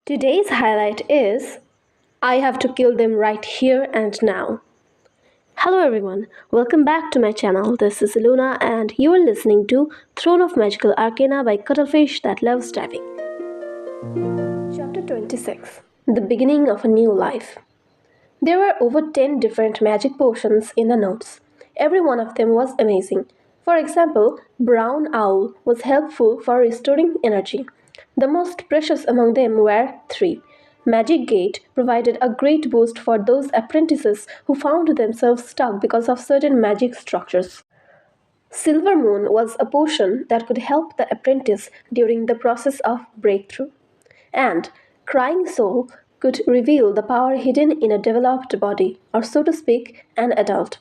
Today's highlight is I have to kill them right here and now. Hello everyone, welcome back to my channel. This is Luna and you are listening to Throne of Magical Arcana by Cuttlefish that loves diving. Chapter 26 The Beginning of a New Life. There were over 10 different magic potions in the notes. Every one of them was amazing. For example, Brown Owl was helpful for restoring energy. The most precious among them were 3. Magic Gate provided a great boost for those apprentices who found themselves stuck because of certain magic structures. Silver Moon was a potion that could help the apprentice during the process of breakthrough. And Crying Soul could reveal the power hidden in a developed body, or so to speak, an adult.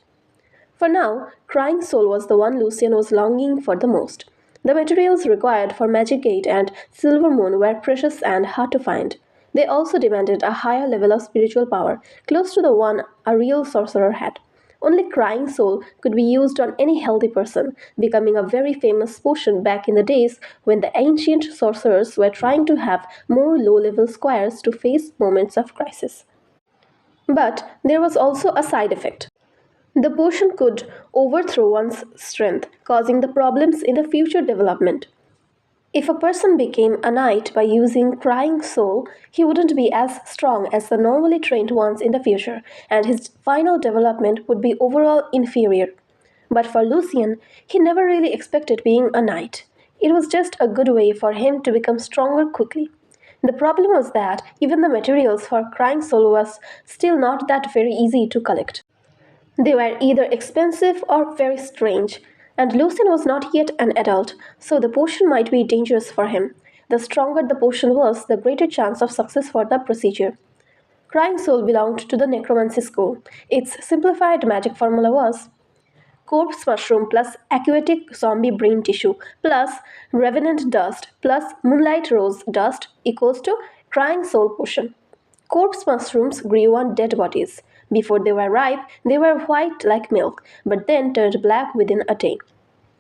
For now, Crying Soul was the one Lucian was longing for the most. The materials required for Magic Gate and Silver Moon were precious and hard to find. They also demanded a higher level of spiritual power, close to the one a real sorcerer had. Only Crying Soul could be used on any healthy person, becoming a very famous potion back in the days when the ancient sorcerers were trying to have more low-level squires to face moments of crisis. But there was also a side effect. The potion could overthrow one's strength, causing the problems in the future development. If a person became a knight by using Crying Soul, he wouldn't be as strong as the normally trained ones in the future, and his final development would be overall inferior. But for Lucian, he never really expected being a knight. It was just a good way for him to become stronger quickly. The problem was that even the materials for Crying Soul was still not that very easy to collect. They were either expensive or very strange, and Lucian was not yet an adult, so the potion might be dangerous for him. The stronger the potion was, the greater chance of success for the procedure. Crying Soul belonged to the necromancy school. Its simplified magic formula was corpse mushroom plus aquatic zombie brain tissue plus revenant dust plus moonlight rose dust equals to Crying Soul potion. Corpse mushrooms grew on dead bodies. Before they were ripe, they were white like milk, but then turned black within a day.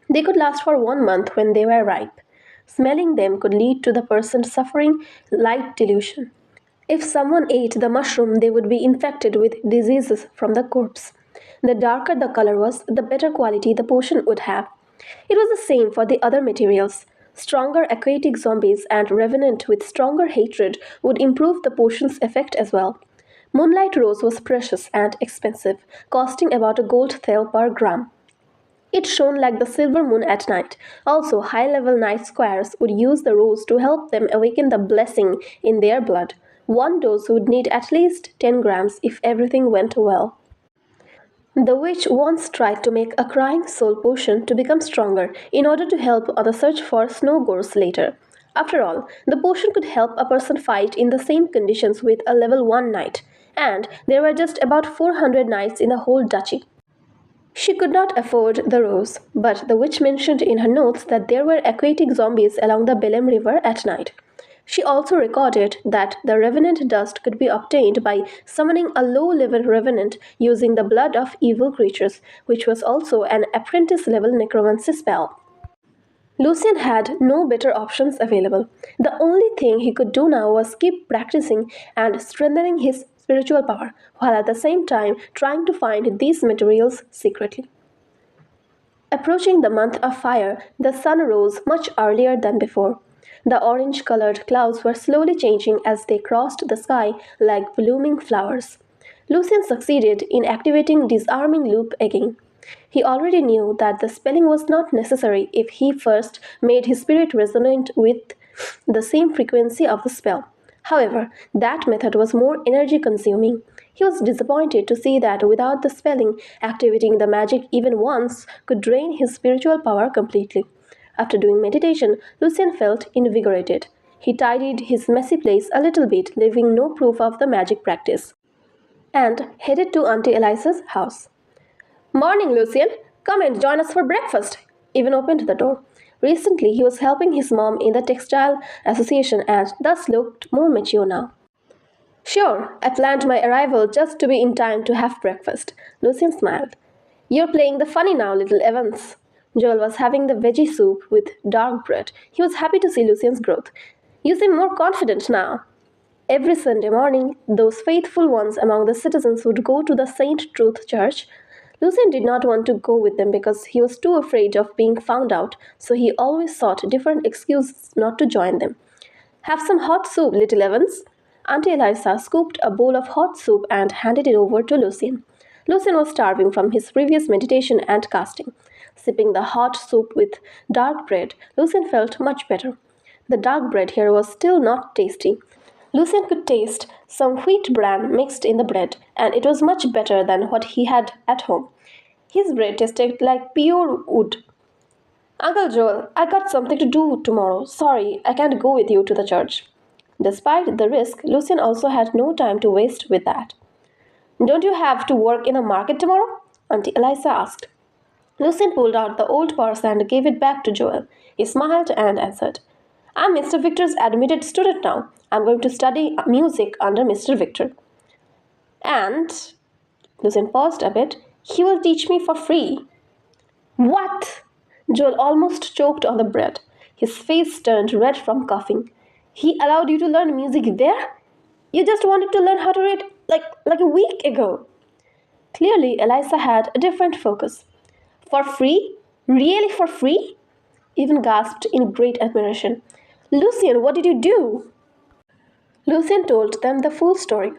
They could last for 1 month when they were ripe. Smelling them could lead to the person suffering light delusion. If someone ate the mushroom, they would be infected with diseases from the corpse. The darker the color was, the better quality the potion would have. It was the same for the other materials. Stronger aquatic zombies and revenant with stronger hatred would improve the potion's effect as well. Moonlight Rose was precious and expensive, costing about a gold thael per gram. It shone like the silver moon at night. Also, high-level knight squires would use the rose to help them awaken the blessing in their blood. One dose would need at least 10 grams if everything went well. The witch once tried to make a Crying Soul potion to become stronger in order to help on the search for snow gores later. After all, the potion could help a person fight in the same conditions with a level 1 knight, and there were just about 400 knights in the whole duchy. She could not afford the rose, but the witch mentioned in her notes that there were aquatic zombies along the Belem River at night. She also recorded that the revenant dust could be obtained by summoning a low-level revenant using the blood of evil creatures, which was also an apprentice-level necromancy spell. Lucian had no better options available. The only thing he could do now was keep practicing and strengthening his spiritual power, while at the same time trying to find these materials secretly. Approaching the month of fire, the sun rose much earlier than before. The orange-colored clouds were slowly changing as they crossed the sky like blooming flowers. Lucian succeeded in activating Disarming Loop again. He already knew that the spelling was not necessary if he first made his spirit resonate with the same frequency of the spell. However, that method was more energy-consuming. He was disappointed to see that without the spelling, activating the magic even once could drain his spiritual power completely. After doing meditation, Lucian felt invigorated. He tidied his messy place a little bit, leaving no proof of the magic practice, and headed to Auntie Eliza's house. "Morning, Lucian! Come and join us for breakfast!" Even opened the door. Recently, he was helping his mom in the textile association and thus looked more mature now. "Sure, I planned my arrival just to be in time to have breakfast." Lucian smiled. "You're playing the funny now, little Evans." Joel was having the veggie soup with dark bread. He was happy to see Lucian's growth. "You seem more confident now." Every Sunday morning, those faithful ones among the citizens would go to the Saint Truth Church. Lucien did not want to go with them because he was too afraid of being found out, so he always sought different excuses not to join them. Have some hot soup, little Evans. Auntie Eliza scooped a bowl of hot soup and handed it over to Lucien. Lucien was starving from his previous meditation and casting. Sipping the hot soup with dark bread, Lucien felt much better. The dark bread here was still not tasty. Lucien could taste some wheat bran mixed in the bread, and it was much better than what he had at home. His bread tasted like pure wood. Uncle Joel, I got something to do tomorrow. Sorry, I can't go with you to the church. Despite the risk, Lucien also had no time to waste with that. Don't you have to work in the market tomorrow? Auntie Eliza asked. Lucien pulled out the old purse and gave it back to Joel. He smiled and answered, I'm Mr. Victor's admitted student now. I'm going to study music under Mr. Victor. And, Lucien paused a bit, he will teach me for free. What? Joel almost choked on the bread. His face turned red from coughing. He allowed you to learn music there? You just wanted to learn how to read like a week ago. Clearly, Eliza had a different focus. For free? Really for free? Even gasped in great admiration. Lucien, what did you do? Lucien told them the full story.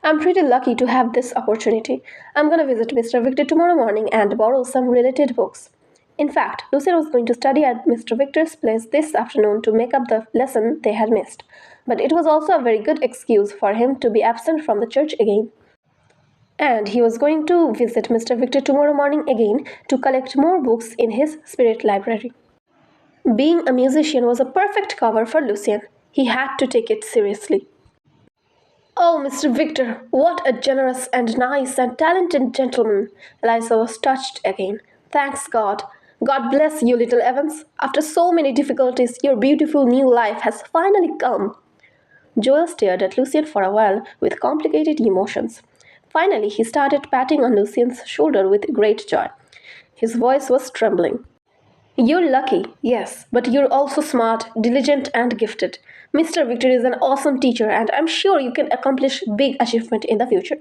I'm pretty lucky to have this opportunity. I'm going to visit Mr. Victor tomorrow morning and borrow some related books. In fact, Lucien was going to study at Mr. Victor's place this afternoon to make up the lesson they had missed. But it was also a very good excuse for him to be absent from the church again. And he was going to visit Mr. Victor tomorrow morning again to collect more books in his spirit library. Being a musician was a perfect cover for Lucien. He had to take it seriously. Oh, Mr. Victor, what a generous and nice and talented gentleman! Eliza was touched again. Thanks God. God bless you, little Evans. After so many difficulties, your beautiful new life has finally come. Joel stared at Lucien for a while with complicated emotions. Finally, he started patting on Lucien's shoulder with great joy. His voice was trembling. You're lucky, yes, but you're also smart, diligent, and gifted. Mr. Victor is an awesome teacher, and I'm sure you can accomplish big achievement in the future.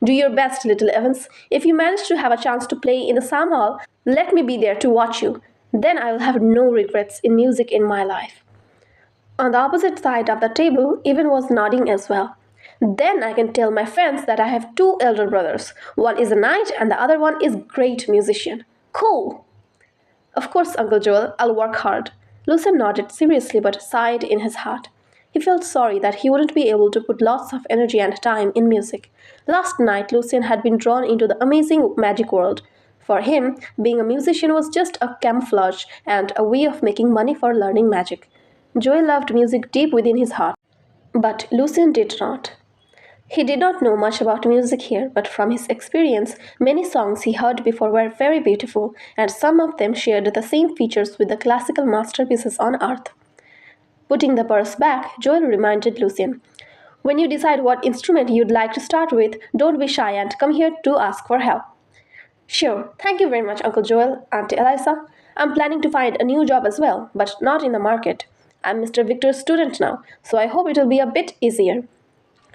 Do your best, little Evans. If you manage to have a chance to play in the Psalm Hall, let me be there to watch you. Then I will have no regrets in music in my life. On the opposite side of the table, Evan was nodding as well. Then I can tell my friends that I have two elder brothers. One is a knight and the other one is great musician. Cool! Of course, Uncle Joel, I'll work hard. Lucien nodded seriously but sighed in his heart. He felt sorry that he wouldn't be able to put lots of energy and time in music. Last night, Lucien had been drawn into the amazing magic world. For him, being a musician was just a camouflage and a way of making money for learning magic. Joel loved music deep within his heart, but Lucien did not. He did not know much about music here, but from his experience, many songs he heard before were very beautiful, and some of them shared the same features with the classical masterpieces on earth. Putting the purse back, Joel reminded Lucien, when you decide what instrument you'd like to start with, don't be shy and come here to ask for help. Sure, thank you very much, Uncle Joel, Auntie Eliza. I'm planning to find a new job as well, but not in the market. I'm Mr. Victor's student now, so I hope it'll be a bit easier.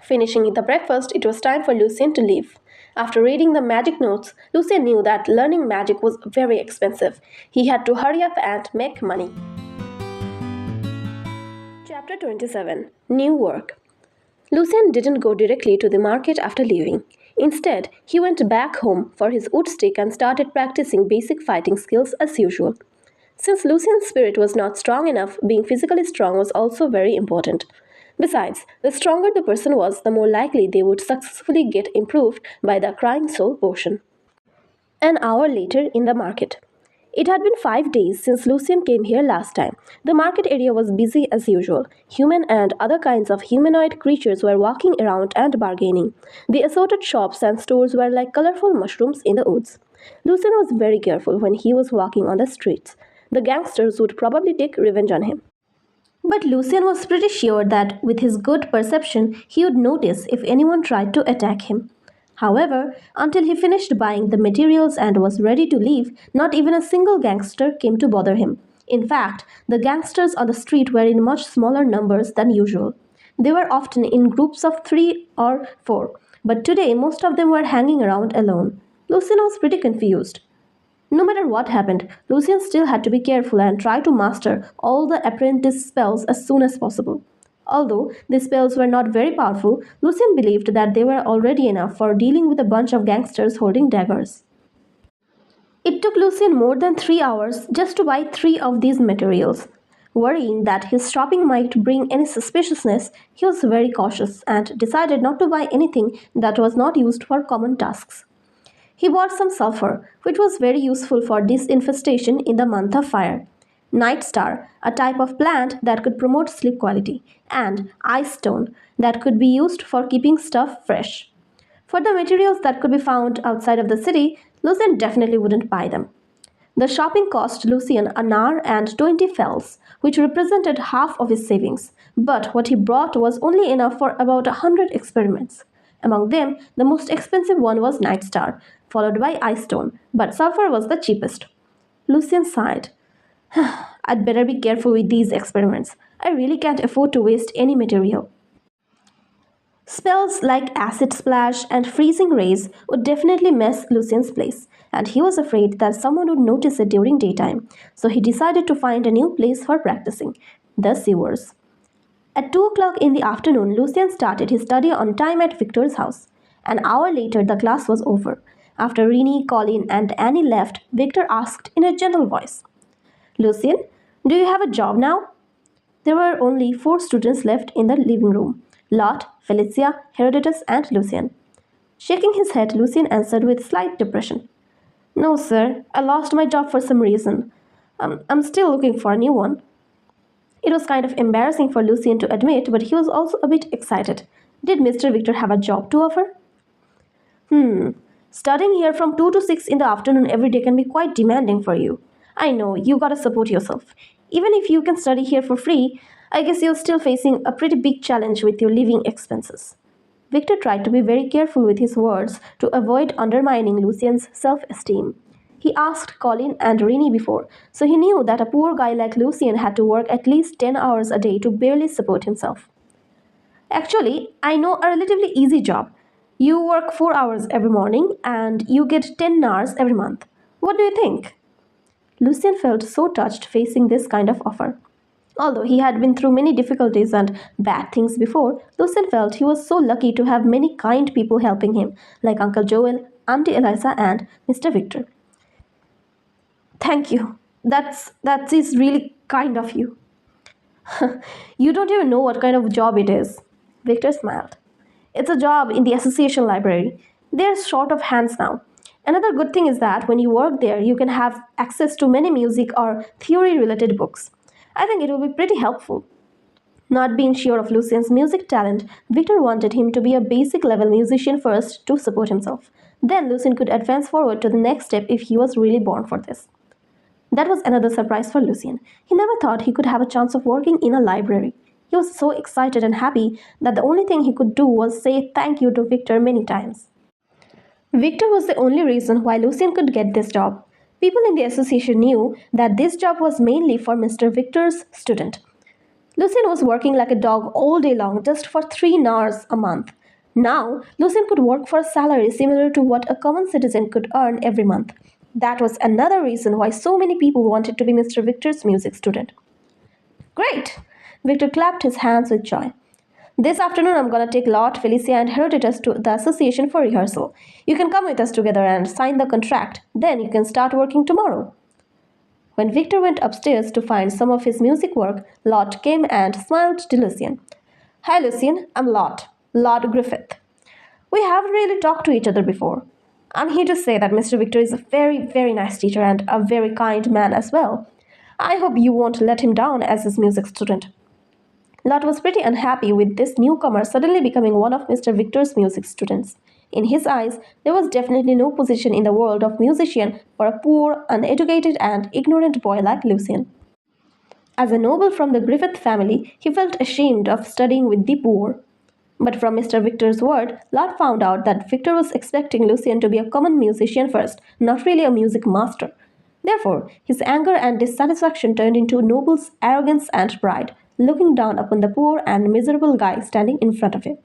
Finishing the breakfast, it was time for Lucien to leave. After reading the magic notes, Lucien knew that learning magic was very expensive. He had to hurry up and make money. Chapter 27. New Work. Lucien didn't go directly to the market after leaving. Instead, he went back home for his wood stick and started practicing basic fighting skills as usual. Since Lucien's spirit was not strong enough, being physically strong was also very important. Besides, the stronger the person was, the more likely they would successfully get improved by the crying soul potion. An hour later in the market. It had been 5 days since Lucien came here last time. The market area was busy as usual. Human and other kinds of humanoid creatures were walking around and bargaining. The assorted shops and stores were like colorful mushrooms in the woods. Lucien was very careful when he was walking on the streets. The gangsters would probably take revenge on him. But Lucien was pretty sure that with his good perception, he would notice if anyone tried to attack him. However, until he finished buying the materials and was ready to leave, not even a single gangster came to bother him. In fact, the gangsters on the street were in much smaller numbers than usual. They were often in groups of 3 or 4, but today most of them were hanging around alone. Lucien was pretty confused. No matter what happened, Lucien still had to be careful and try to master all the apprentice spells as soon as possible. Although these spells were not very powerful, Lucien believed that they were already enough for dealing with a bunch of gangsters holding daggers. It took Lucien more than 3 hours just to buy 3 of these materials. Worrying that his shopping might bring any suspiciousness, he was very cautious and decided not to buy anything that was not used for common tasks. He bought some sulfur, which was very useful for disinfestation in the month of fire, night star, a type of plant that could promote sleep quality, and ice stone that could be used for keeping stuff fresh. For the materials that could be found outside of the city, Lucien definitely wouldn't buy them. The shopping cost Lucien an hour and 20 fells, which represented half of his savings, but what he brought was only enough for about 100 experiments. Among them, the most expensive one was Night Star, followed by Ice Stone, but sulfur was the cheapest. Lucien sighed. I'd better be careful with these experiments. I really can't afford to waste any material. Spells like Acid Splash and Freezing Rays would definitely mess Lucien's place, and he was afraid that someone would notice it during daytime, so he decided to find a new place for practicing the sewers. At 2 o'clock in the afternoon, Lucien started his study on time at Victor's house. An hour later, the class was over. After Rennie, Colin, and Annie left, Victor asked in a gentle voice, Lucien, do you have a job now? There were only 4 students left in the living room, Lot, Felicia, Herodotus, and Lucien. Shaking his head, Lucien answered with slight depression. No, sir, I lost my job for some reason. I'm still looking for a new one. It was kind of embarrassing for Lucien to admit, but he was also a bit excited. Did Mr. Victor have a job to offer? Studying here from 2 to 6 in the afternoon every day can be quite demanding for you. I know, you gotta support yourself. Even if you can study here for free, I guess you're still facing a pretty big challenge with your living expenses. Victor tried to be very careful with his words to avoid undermining Lucien's self-esteem. He asked Colin and Rennie before, so he knew that a poor guy like Lucien had to work at least 10 hours a day to barely support himself. Actually, I know a relatively easy job. You work 4 hours every morning and you get 10 hours every month. What do you think? Lucien felt so touched facing this kind of offer. Although he had been through many difficulties and bad things before, Lucien felt he was so lucky to have many kind people helping him, like Uncle Joel, Auntie Eliza, and Mr. Victor. Thank you. That is really kind of you. You don't even know what kind of job it is. Victor smiled. It's a job in the association library. They're short of hands now. Another good thing is that when you work there, you can have access to many music or theory related books. I think it will be pretty helpful. Not being sure of Lucien's music talent, Victor wanted him to be a basic level musician first to support himself. Then Lucien could advance forward to the next step if he was really born for this. That was another surprise for Lucien. He never thought he could have a chance of working in a library. He was so excited and happy that the only thing he could do was say thank you to Victor many times. Victor was the only reason why Lucien could get this job. People in the association knew that this job was mainly for Mr. Victor's student. Lucien was working like a dog all day long just for 3 hours a month. Now, Lucien could work for a salary similar to what a common citizen could earn every month. That was another reason why so many people wanted to be Mr. Victor's music student. Great! Victor clapped his hands with joy. This afternoon, I'm gonna take Lot, Felicia, and Herodotus to the association for rehearsal. You can come with us together and sign the contract. Then you can start working tomorrow. When Victor went upstairs to find some of his music work, Lot came and smiled to Lucien. Hi, Lucien. I'm Lot. Lord Griffith. We haven't really talked to each other before. I'm here to say that Mr. Victor is a very, very nice teacher and a very kind man as well. I hope you won't let him down as his music student. Lot was pretty unhappy with this newcomer suddenly becoming one of Mr. Victor's music students. In his eyes, there was definitely no position in the world of musician for a poor, uneducated, and ignorant boy like Lucien. As a noble from the Griffith family, he felt ashamed of studying with the poor. But from Mr. Victor's word, Lot found out that Victor was expecting Lucien to be a common musician first, not really a music master. Therefore, his anger and dissatisfaction turned into Noble's arrogance and pride. looking down upon the poor and miserable guy standing in front of him.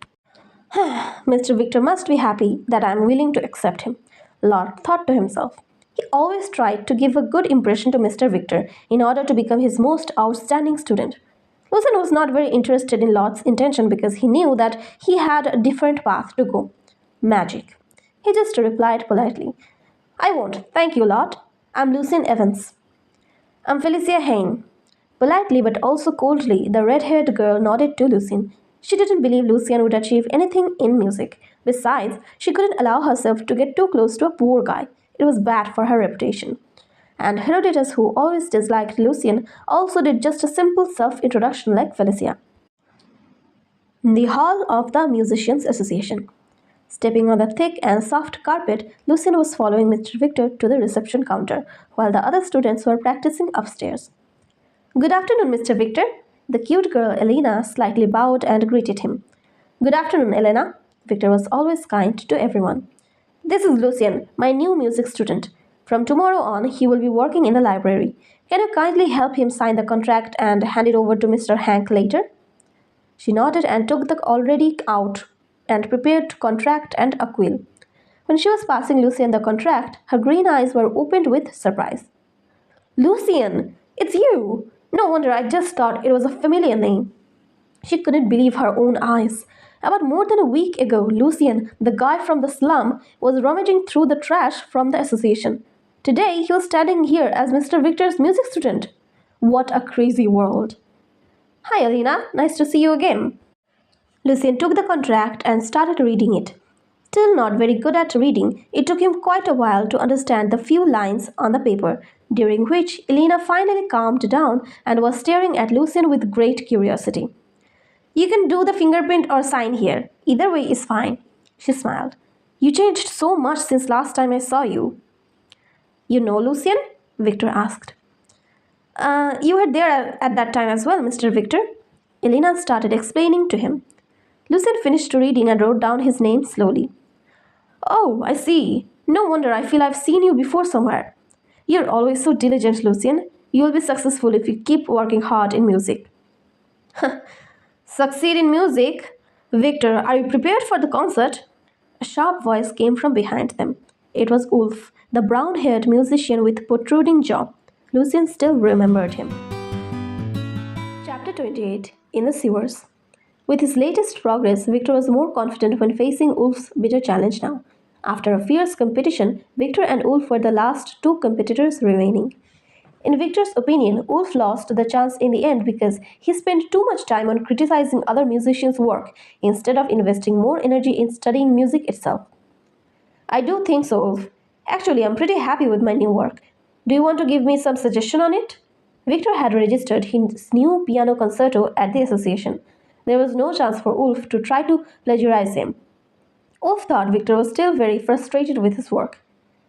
Mr. Victor must be happy that I am willing to accept him, Lord thought to himself. He always tried to give a good impression to Mr. Victor in order to become his most outstanding student. Lucien was not very interested in Lord's intention because he knew that he had a different path to go magic. He just replied politely, I won't, thank you, Lord. I'm Lucien Evans. I'm Felicia Hain. Politely but also coldly, the red haired girl nodded to Lucien. She didn't believe Lucien would achieve anything in music. Besides, she couldn't allow herself to get too close to a poor guy. It was bad for her reputation. And Herodotus, who always disliked Lucien, also did just a simple self introduction like Felicia. In the hall of the Musicians' Association. Stepping on the thick and soft carpet, Lucien was following Mr. Victor to the reception counter, while the other students were practicing upstairs. Good afternoon, Mr. Victor. The cute girl Elena slightly bowed and greeted him. Good afternoon, Elena. Victor was always kind to everyone. This is Lucien, my new music student. From tomorrow on, he will be working in the library. Can you kindly help him sign the contract and hand it over to Mr. Hank later? She nodded and took the already out and prepared contract and a quill. When she was passing Lucien the contract, her green eyes were opened with surprise. Lucien, it's you! No wonder I just thought it was a familiar name. She couldn't believe her own eyes. About more than a week ago, Lucien, the guy from the slum, was rummaging through the trash from the association. Today, he was standing here as Mr. Victor's music student. What a crazy world. Hi, Alina. Nice to see you again. Lucien took the contract and started reading it. Still not very good at reading, it took him quite a while to understand the few lines on the paper, during which Elena finally calmed down and was staring at Lucien with great curiosity. You can do the fingerprint or sign here. Either way is fine. She smiled. You changed so much since last time I saw you. You know Lucien? Victor asked. You were there at that time as well, Mr. Victor. Elena started explaining to him. Lucien finished reading and wrote down his name slowly. Oh, I see. No wonder I feel I've seen you before somewhere. You're always so diligent, Lucien. You'll be successful if you keep working hard in music. Succeed in music? Victor, are you prepared for the concert? A sharp voice came from behind them. It was Ulf, the brown-haired musician with protruding jaw. Lucien still remembered him. Chapter 28. In the Sewers. With his latest progress, Victor was more confident when facing Ulf's bitter challenge now. After a fierce competition, Victor and Ulf were the last two competitors remaining. In Victor's opinion, Ulf lost the chance in the end because he spent too much time on criticizing other musicians' work instead of investing more energy in studying music itself. I do think so, Ulf. Actually, I'm pretty happy with my new work. Do you want to give me some suggestion on it? Victor had registered his new piano concerto at the association. There was no chance for Ulf to try to plagiarize him. Ulf thought Victor was still very frustrated with his work.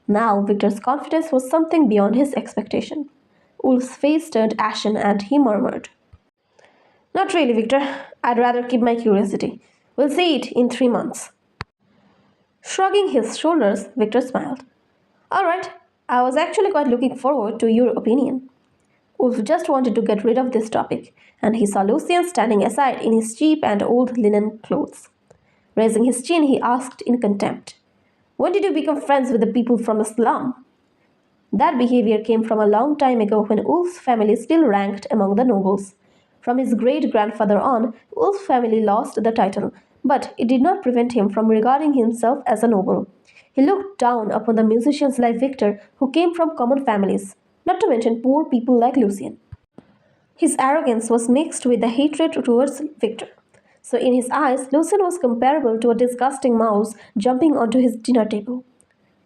Now Victor's confidence was something beyond his expectation. Ulf's face turned ashen and he murmured, Not really, Victor. I'd rather keep my curiosity. We'll see it in 3 months. Shrugging his shoulders, Victor smiled. All right, I was actually quite looking forward to your opinion. Ulf just wanted to get rid of this topic, and he saw Lucien standing aside in his cheap and old linen clothes. Raising his chin, he asked in contempt, When did you become friends with the people from the slum? That behavior came from a long time ago when Ulf's family still ranked among the nobles. From his great-grandfather on, Ulf's family lost the title, but it did not prevent him from regarding himself as a noble. He looked down upon the musicians like Victor who came from common families, not to mention poor people like Lucien. His arrogance was mixed with the hatred towards Victor. So in his eyes, Lucien was comparable to a disgusting mouse jumping onto his dinner table.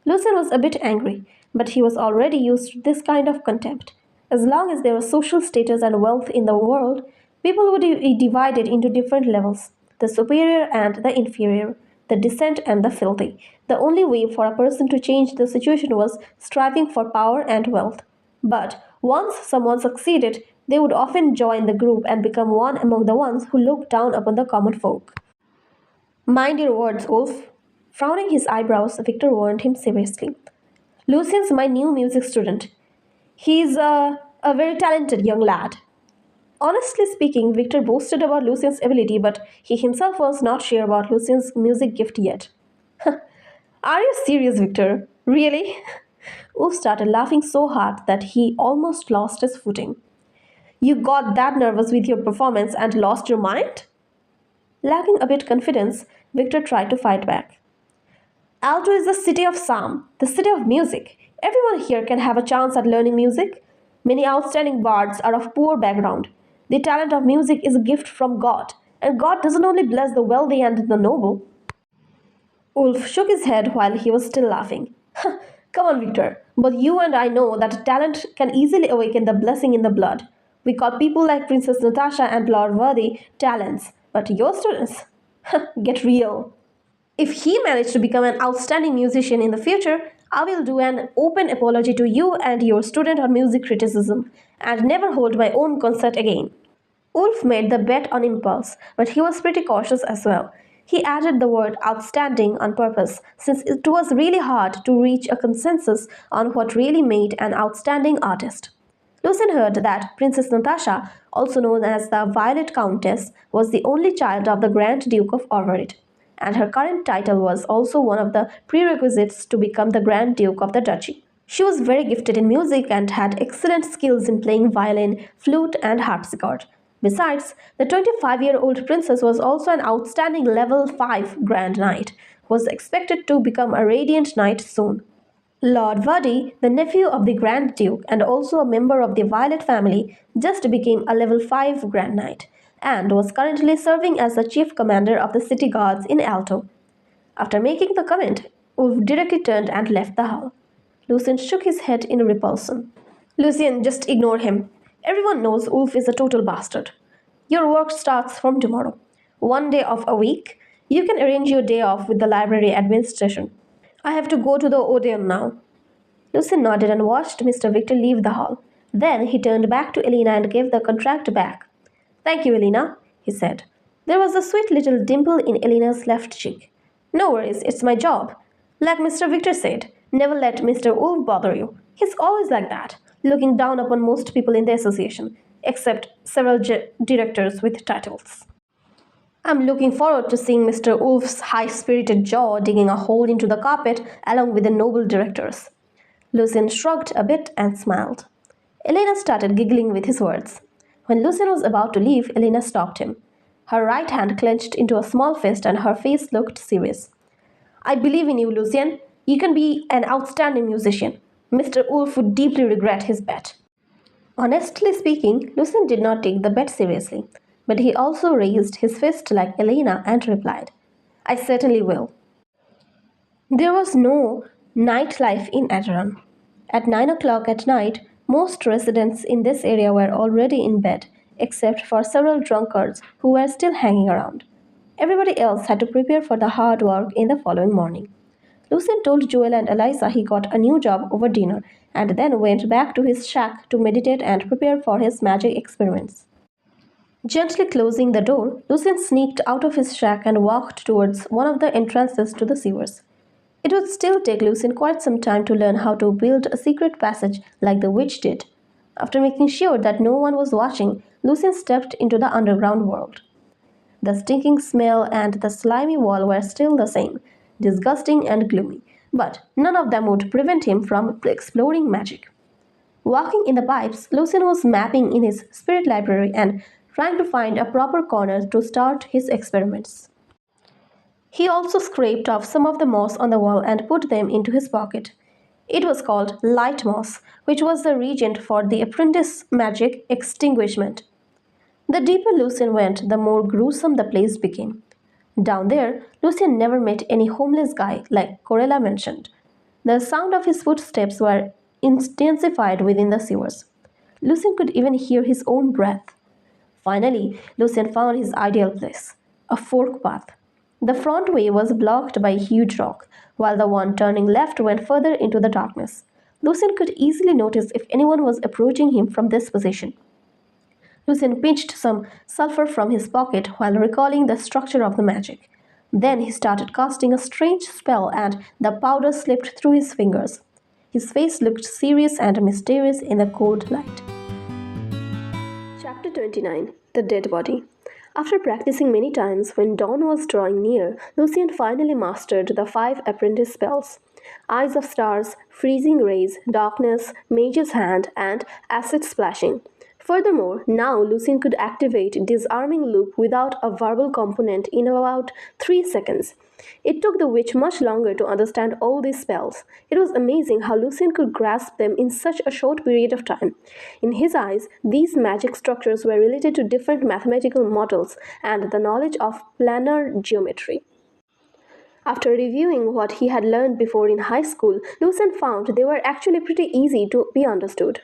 Lucien was a bit angry, but he was already used to this kind of contempt. As long as there was social status and wealth in the world, people would be divided into different levels, the superior and the inferior, the decent and the filthy. The only way for a person to change the situation was striving for power and wealth. But once someone succeeded, they would often join the group and become one among the ones who looked down upon the common folk. Mind your words, Ulf. Frowning his eyebrows, Victor warned him seriously. Lucien's my new music student. He's a very talented young lad. Honestly speaking, Victor boasted about Lucian's ability, but he himself was not sure about Lucian's music gift yet. Are you serious, Victor? Really? Wolf started laughing so hard that he almost lost his footing. You got that nervous with your performance and lost your mind? Lacking a bit confidence, Victor tried to fight back. Alto is the city of Psalm, the city of music. Everyone here can have a chance at learning music. Many outstanding bards are of poor background. The talent of music is a gift from God, and God doesn't only bless the wealthy and the noble. Ulf shook his head while he was still laughing. Come on, Victor. Both you and I know that talent can easily awaken the blessing in the blood. We call people like Princess Natasha and Lord Worthy talents, but your students? Get real. If he managed to become an outstanding musician in the future, I will do an open apology to you and your student on music criticism and never hold my own concert again. Ulf made the bet on impulse, but he was pretty cautious as well. He added the word outstanding on purpose, since it was really hard to reach a consensus on what really made an outstanding artist. Lucien heard that Princess Natasha, also known as the Violet Countess, was the only child of the Grand Duke of Orvarit, and her current title was also one of the prerequisites to become the Grand Duke of the Duchy. She was very gifted in music and had excellent skills in playing violin, flute, and harpsichord. Besides, the 25-year-old princess was also an outstanding level 5 Grand Knight, who was expected to become a Radiant Knight soon. Lord Vadi, the nephew of the Grand Duke and also a member of the Violet family, just became a level 5 Grand Knight and was currently serving as the chief commander of the city guards in Alto. After making the comment, Ulf directly turned and left the hall. Lucien shook his head in repulsion. Lucien, just ignore him. Everyone knows Ulf is a total bastard. Your work starts from tomorrow. 1 day off a week. You can arrange your day off with the library administration. I have to go to the Odeon now. Lucien nodded and watched Mr. Victor leave the hall. Then he turned back to Elena and gave the contract back. Thank you, Elena, he said. There was a sweet little dimple in Elena's left cheek. No worries, it's my job. Like Mr. Victor said, never let Mr. Wolf bother you. He's always like that, looking down upon most people in the association, except several directors with titles. I'm looking forward to seeing Mr. Wolf's high-spirited jaw digging a hole into the carpet along with the noble directors. Lucien shrugged a bit and smiled. Elena started giggling with his words. When Lucien was about to leave, Elena stopped him. Her right hand clenched into a small fist and her face looked serious. I believe in you, Lucien. You can be an outstanding musician. Mr. Wolf would deeply regret his bet. Honestly speaking, Lucien did not take the bet seriously, but he also raised his fist like Elena and replied, I certainly will. There was no nightlife in Acheron. At 9 o'clock at night, most residents in this area were already in bed, except for several drunkards who were still hanging around. Everybody else had to prepare for the hard work in the following morning. Lucien told Joel and Eliza he got a new job over dinner and then went back to his shack to meditate and prepare for his magic experiments. Gently closing the door, Lucien sneaked out of his shack and walked towards one of the entrances to the sewers. It would still take Lucien quite some time to learn how to build a secret passage like the witch did. After making sure that no one was watching, Lucien stepped into the underground world. The stinking smell and the slimy wall were still the same, disgusting and gloomy, but none of them would prevent him from exploring magic. Walking in the pipes, Lucien was mapping in his spirit library and trying to find a proper corner to start his experiments. He also scraped off some of the moss on the wall and put them into his pocket. It was called light moss, which was the regent for the apprentice magic extinguishment. The deeper Lucien went, the more gruesome the place became. Down there, Lucien never met any homeless guy like Corella mentioned. The sound of his footsteps were intensified within the sewers. Lucien could even hear his own breath. Finally, Lucien found his ideal place, a fork path. The front way was blocked by a huge rock, while the one turning left went further into the darkness. Lucien could easily notice if anyone was approaching him from this position. Lucien pinched some sulfur from his pocket while recalling the structure of the magic. Then he started casting a strange spell and the powder slipped through his fingers. His face looked serious and mysterious in the cold light. Chapter Day 29. The Dead Body. After practicing many times, when dawn was drawing near, Lucian finally mastered the 5 apprentice spells: Eyes of Stars, Freezing Rays, Darkness, Mage's Hand, and Acid Splashing. Furthermore, now Lucian could activate Disarming Loop without a verbal component in about 3 seconds. It took the witch much longer to understand all these spells. It was amazing how Lucian could grasp them in such a short period of time. In his eyes, these magic structures were related to different mathematical models and the knowledge of planar geometry. After reviewing what he had learned before in high school, Lucian found they were actually pretty easy to be understood.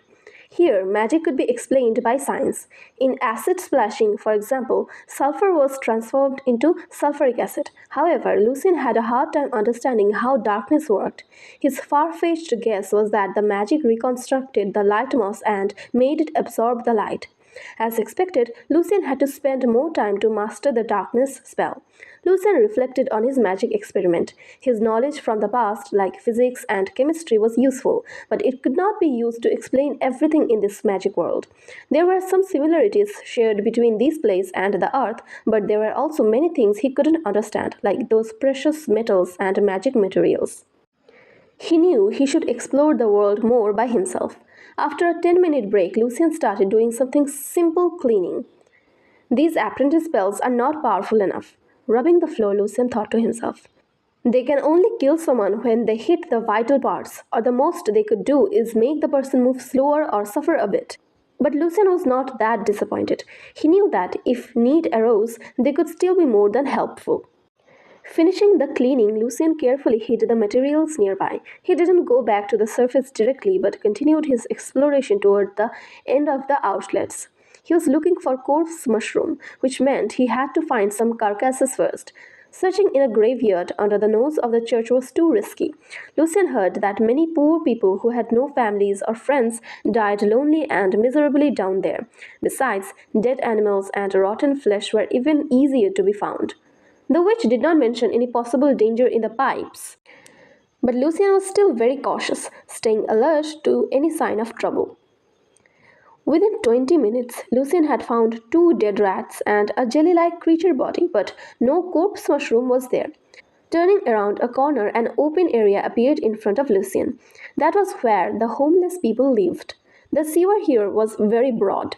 Here, magic could be explained by science. In acid splashing, for example, sulfur was transformed into sulfuric acid. However, Lucian had a hard time understanding how darkness worked. His far-fetched guess was that the magic reconstructed the lightmoss and made it absorb the light. As expected, Lucian had to spend more time to master the darkness spell. Lucian reflected on his magic experiment. His knowledge from the past, like physics and chemistry, was useful, but it could not be used to explain everything in this magic world. There were some similarities shared between this place and the earth, but there were also many things he couldn't understand, like those precious metals and magic materials. He knew he should explore the world more by himself. After a 10-minute break, Lucian started doing something simple: cleaning. These apprentice spells are not powerful enough. Rubbing the floor, Lucian thought to himself. They can only kill someone when they hit the vital parts, or the most they could do is make the person move slower or suffer a bit. But Lucian was not that disappointed. He knew that if need arose, they could still be more than helpful. Finishing the cleaning, Lucian carefully hid the materials nearby. He didn't go back to the surface directly, but continued his exploration toward the end of the outlets. He was looking for corpse mushroom, which meant he had to find some carcasses first. Searching in a graveyard under the nose of the church was too risky. Lucian heard that many poor people who had no families or friends died lonely and miserably down there. Besides, dead animals and rotten flesh were even easier to be found. The witch did not mention any possible danger in the pipes, but Lucian was still very cautious, staying alert to any sign of trouble. Within 20 minutes, Lucian had found 2 dead rats and a jelly-like creature body, but no corpse mushroom was there. Turning around a corner, an open area appeared in front of Lucian. That was where the homeless people lived. The sewer here was very broad.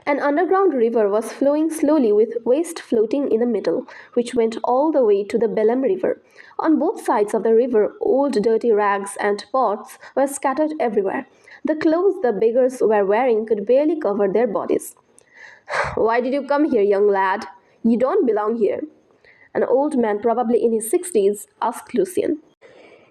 An underground river was flowing slowly with waste floating in the middle, which went all the way to the Belem River. On both sides of the river, old dirty rags and pots were scattered everywhere. The clothes the beggars were wearing could barely cover their bodies. "Why did you come here, young lad? You don't belong here," an old man, probably in his 60s, asked Lucian.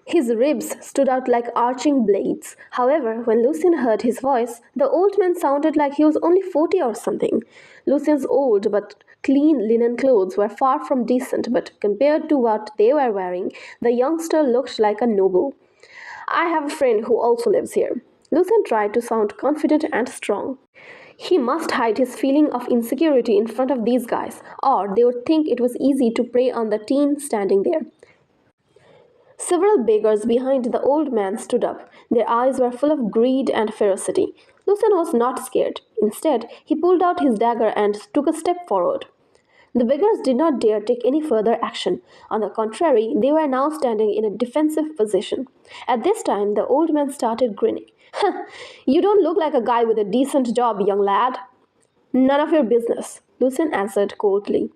His ribs stood out like arching blades. However, when Lucian heard his voice, the old man sounded like he was only 40 or something. Lucian's old but clean linen clothes were far from decent, but compared to what they were wearing, the youngster looked like a noble. "I have a friend who also lives here." Lucian tried to sound confident and strong. He must hide his feeling of insecurity in front of these guys, or they would think it was easy to prey on the teen standing there. Several beggars behind the old man stood up. Their eyes were full of greed and ferocity. Lucian was not scared. Instead, he pulled out his dagger and took a step forward. The beggars did not dare take any further action. On the contrary, they were now standing in a defensive position. At this time, the old man started grinning. "You don't look like a guy with a decent job, young lad." "None of your business," Lucian answered coldly.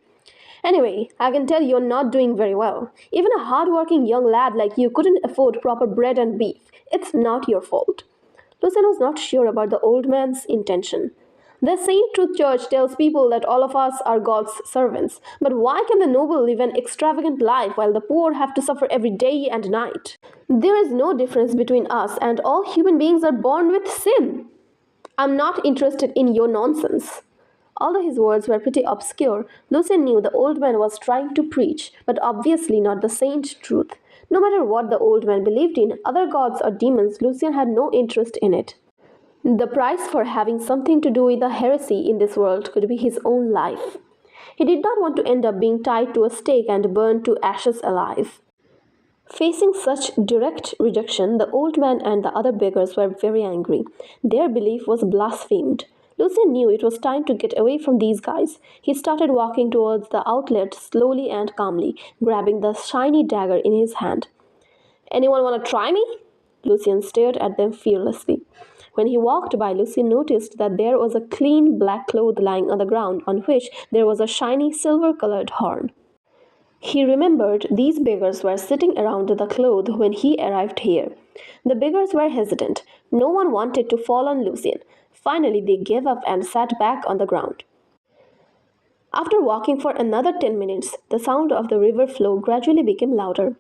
"Anyway, I can tell you're not doing very well. Even a hard-working young lad like you couldn't afford proper bread and beef. It's not your fault." Lucian was not sure about the old man's intention. The Saint Truth Church tells people that all of us are God's servants. But why can the noble live an extravagant life while the poor have to suffer every day and night? There is no difference between us, and all human beings are born with sin. I'm not interested in your nonsense. Although his words were pretty obscure, Lucian knew the old man was trying to preach, but obviously not the saint truth. No matter what the old man believed in, other gods or demons, Lucian had no interest in it. The price for having something to do with a heresy in this world could be his own life. He did not want to end up being tied to a stake and burned to ashes alive. Facing such direct rejection, the old man and the other beggars were very angry. Their belief was blasphemed. Lucien knew it was time to get away from these guys. He started walking towards the outlet slowly and calmly, grabbing the shiny dagger in his hand. Anyone want to try me? Lucien stared at them fearlessly. When he walked by, Lucien noticed that there was a clean black cloth lying on the ground on which there was a shiny silver-colored horn. He remembered these beggars were sitting around the cloth when he arrived here. The beggars were hesitant. No one wanted to fall on Lucien. Finally, they gave up and sat back on the ground. After walking for another 10 minutes, the sound of the river flow gradually became louder.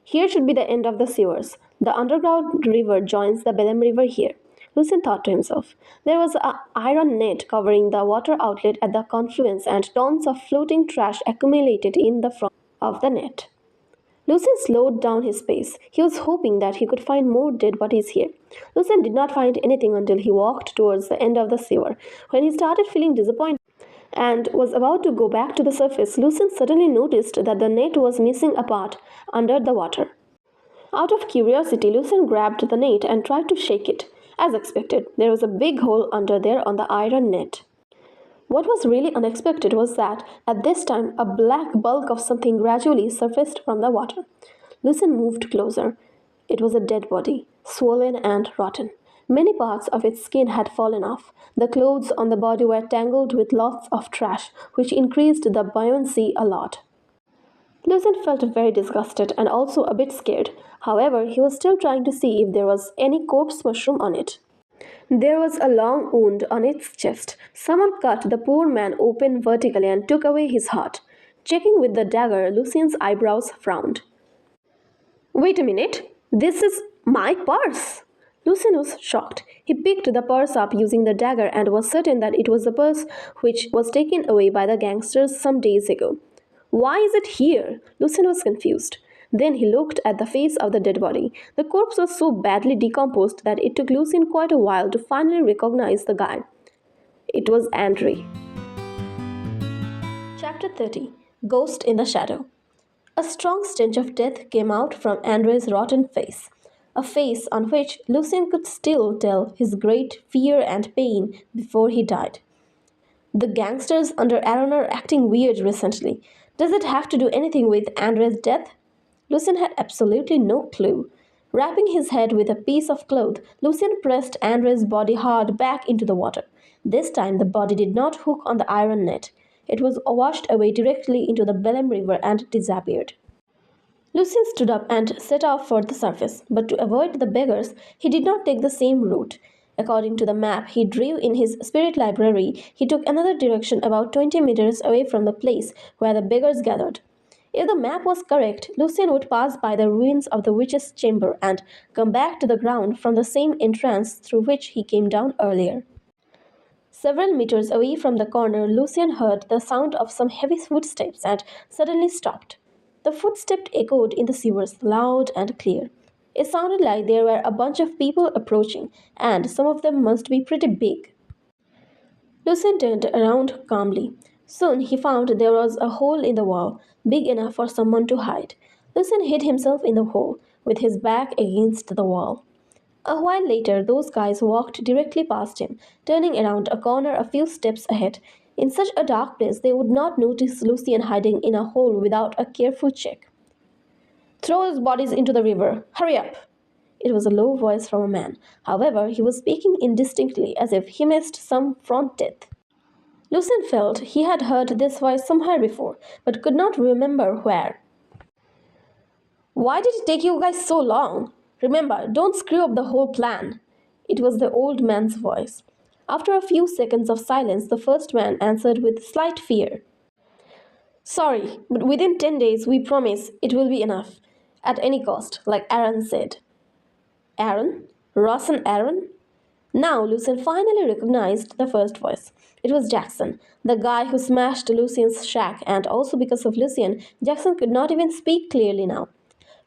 Here should be the end of the sewers. The underground river joins the Belem River here. Lucien thought to himself. There was an iron net covering the water outlet at the confluence, and tons of floating trash accumulated in the front of the net. Lucien slowed down his pace. He was hoping that he could find more dead bodies here. Lucien did not find anything until he walked towards the end of the sewer. When he started feeling disappointed and was about to go back to the surface, Lucien suddenly noticed that the net was missing a part under the water. Out of curiosity, Lucien grabbed the net and tried to shake it. As expected, there was a big hole under there on the iron net. What was really unexpected was that, at this time, a black bulk of something gradually surfaced from the water. Lucien moved closer. It was a dead body, swollen and rotten. Many parts of its skin had fallen off. The clothes on the body were tangled with lots of trash, which increased the buoyancy a lot. Lucien felt very disgusted and also a bit scared. However, he was still trying to see if there was any corpse mushroom on it. There was a long wound on its chest. Someone cut the poor man open vertically and took away his heart. Checking with the dagger, Lucien's eyebrows frowned. Wait a minute, this is my purse! Lucien was shocked. He picked the purse up using the dagger and was certain that it was the purse which was taken away by the gangsters some days ago. Why is it here? Lucien was confused. Then he looked at the face of the dead body. The corpse was so badly decomposed that it took Lucien quite a while to finally recognize the guy. It was Andre. Chapter 30. Ghost in the Shadow. A strong stench of death came out from Andre's rotten face, a face on which Lucien could still tell his great fear and pain before he died. The gangsters under Aaron are acting weird recently. Does it have to do anything with Andre's death? Lucien had absolutely no clue. Wrapping his head with a piece of cloth, Lucien pressed Andre's body hard back into the water. This time the body did not hook on the iron net. It was washed away directly into the Belem River and disappeared. Lucien stood up and set off for the surface, but to avoid the beggars, he did not take the same route. According to the map he drew in his spirit library, he took another direction about 20 meters away from the place where the beggars gathered. If the map was correct, Lucien would pass by the ruins of the witch's chamber and come back to the ground from the same entrance through which he came down earlier. Several meters away from the corner, Lucien heard the sound of some heavy footsteps and suddenly stopped. The footsteps echoed in the sewers, loud and clear. It sounded like there were a bunch of people approaching, and some of them must be pretty big. Lucien turned around calmly. Soon he found there was a hole in the wall, big enough for someone to hide. Lucien hid himself in the hole, with his back against the wall. A while later, those guys walked directly past him, turning around a corner a few steps ahead. In such a dark place, they would not notice Lucien hiding in a hole without a careful check. Throw those bodies into the river. Hurry up! It was a low voice from a man. However, he was speaking indistinctly, as if he missed some front teeth. Lucien felt he had heard this voice somewhere before, but could not remember where. Why did it take you guys so long? Remember, don't screw up the whole plan. It was the old man's voice. After a few seconds of silence, the first man answered with slight fear. Sorry, but within 10 days we promise it will be enough. At any cost, like Aaron said. Aaron? Ross and Aaron? Now Lucien finally recognized the first voice. It was Jackson, the guy who smashed Lucien's shack, and also because of Lucien, Jackson could not even speak clearly now.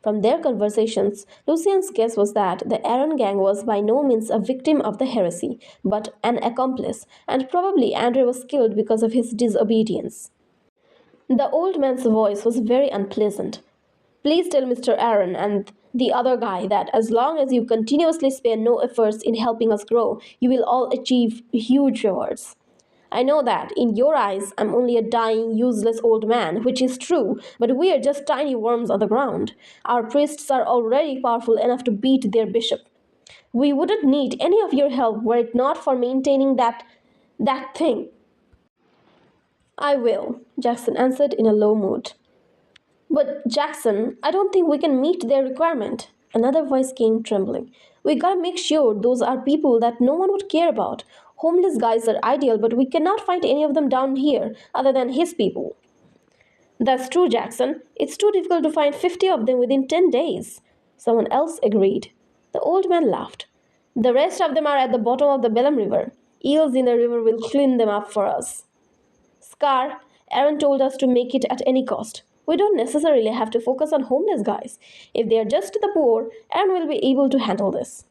From their conversations, Lucien's guess was that the Aaron gang was by no means a victim of the heresy, but an accomplice, and probably Andre was killed because of his disobedience. The old man's voice was very unpleasant. Please tell Mr. Aaron and The other guy that as long as you continuously spare no efforts in helping us grow, you will all achieve huge rewards. I know that in your eyes I'm only a dying, useless old man, which is true, but we are just tiny worms on the ground. Our priests are already powerful enough to beat their bishop. We wouldn't need any of your help were it not for maintaining that thing. I will, Jackson answered in a low mood. But Jackson, I don't think we can meet their requirement. Another voice came trembling. We gotta make sure those are people that no one would care about. Homeless guys are ideal, but we cannot find any of them down here other than his people. That's true, Jackson. It's too difficult to find 50 of them within 10 days. Someone else agreed. The old man laughed. The rest of them are at the bottom of the Bellum River. Eels in the river will clean them up for us. Scar, Aaron told us to make it at any cost. We don't necessarily have to focus on homeless guys. If they are just the poor, Aaron will be able to handle this.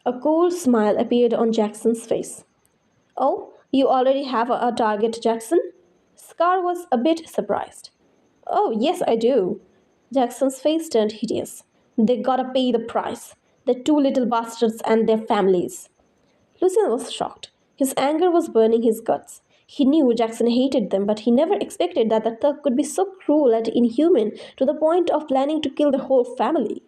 A cold smile appeared on Jackson's face. Oh, you already have a target, Jackson? Scar was a bit surprised. Oh, yes, I do. Jackson's face turned hideous. They gotta pay the price. The two little bastards and their families. Lucien was shocked. His anger was burning his guts. He knew Jackson hated them, but he never expected that the thug could be so cruel and inhuman to the point of planning to kill the whole family.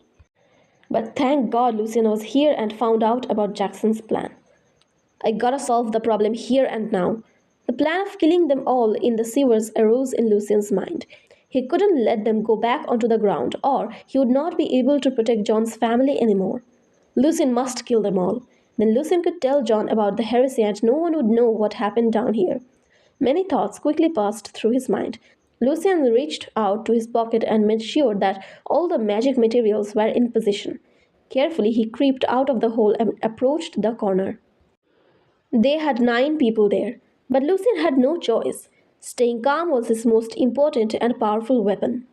But thank God Lucien was here and found out about Jackson's plan. I gotta solve the problem here and now. The plan of killing them all in the sewers arose in Lucien's mind. He couldn't let them go back onto the ground, or he would not be able to protect John's family anymore. Lucien must kill them all. Then Lucien could tell John about the heresy and no one would know what happened down here. Many thoughts quickly passed through his mind. Lucien reached out to his pocket and made sure that all the magic materials were in position. Carefully, he crept out of the hole and approached the corner. They had 9 people there, but Lucien had no choice. Staying calm was his most important and powerful weapon.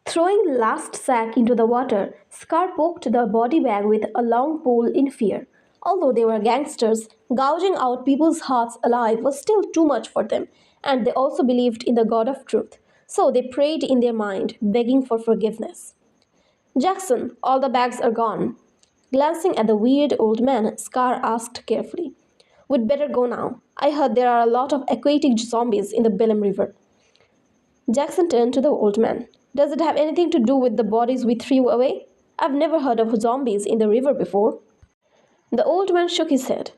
Throwing the last sack into the water, Scar poked the body bag with a long pole in fear. Although they were gangsters, gouging out people's hearts alive was still too much for them, and they also believed in the God of truth. So they prayed in their mind, begging for forgiveness. Jackson, all the bags are gone. Glancing at the weird old man, Scar asked carefully. We'd better go now. I heard there are a lot of aquatic zombies in the Bellum River. Jackson turned to the old man. Does it have anything to do with the bodies we threw away? I've never heard of zombies in the river before. The old man shook his head.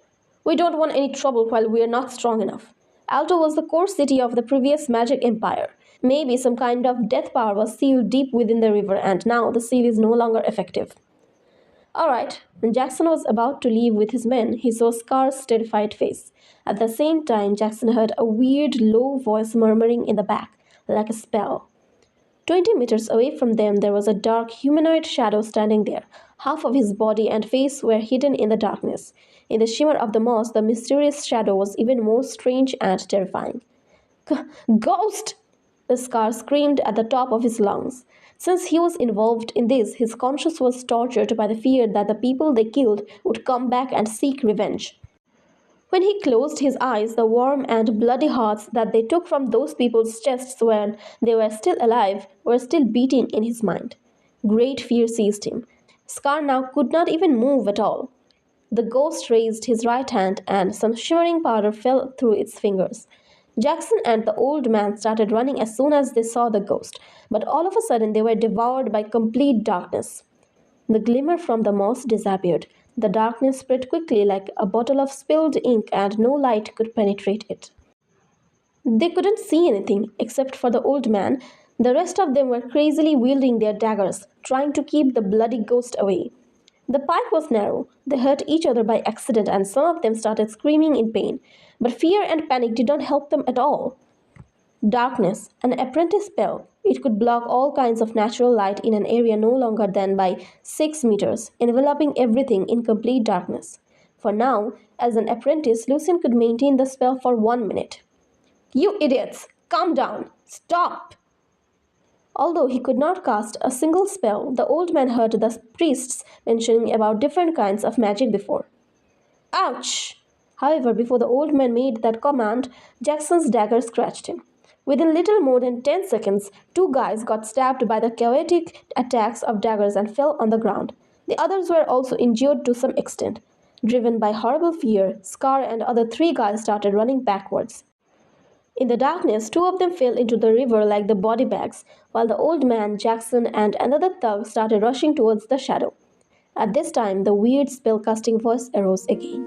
We don't want any trouble while we are not strong enough. Alto was the core city of the previous magic empire. Maybe some kind of death power was sealed deep within the river and now the seal is no longer effective. Alright, when Jackson was about to leave with his men, he saw Scar's terrified face. At the same time, Jackson heard a weird, low voice murmuring in the back, like a spell. 20 meters away from them, there was a dark humanoid shadow standing there. Half of his body and face were hidden in the darkness. In the shimmer of the moss, the mysterious shadow was even more strange and terrifying. Ghost! The Scar screamed at the top of his lungs. Since he was involved in this, his conscience was tortured by the fear that the people they killed would come back and seek revenge. When he closed his eyes, the warm and bloody hearts that they took from those people's chests when they were still alive were still beating in his mind. Great fear seized him. Scar now could not even move at all. The ghost raised his right hand and some shimmering powder fell through its fingers. Jackson and the old man started running as soon as they saw the ghost, but all of a sudden they were devoured by complete darkness. The glimmer from the moss disappeared. The darkness spread quickly like a bottle of spilled ink and no light could penetrate it. They couldn't see anything except for the old man. The rest of them were crazily wielding their daggers, trying to keep the bloody ghost away. The pike was narrow. They hurt each other by accident and some of them started screaming in pain. But fear and panic did not help them at all. Darkness, an apprentice spell. It could block all kinds of natural light in an area no longer than by 6 meters, enveloping everything in complete darkness. For now, as an apprentice, Lucien could maintain the spell for 1 minute. You idiots! Calm down! Stop! Although he could not cast a single spell, the old man heard the priests mentioning about different kinds of magic before. Ouch! However, before the old man made that command, Jackson's dagger scratched him. Within little more than 10 seconds, two guys got stabbed by the chaotic attacks of daggers and fell on the ground. The others were also injured to some extent. Driven by horrible fear, Scar and other three guys started running backwards. In the darkness, two of them fell into the river like the body bags, while the old man, Jackson, and another thug started rushing towards the shadow. At this time, the weird spellcasting voice arose again.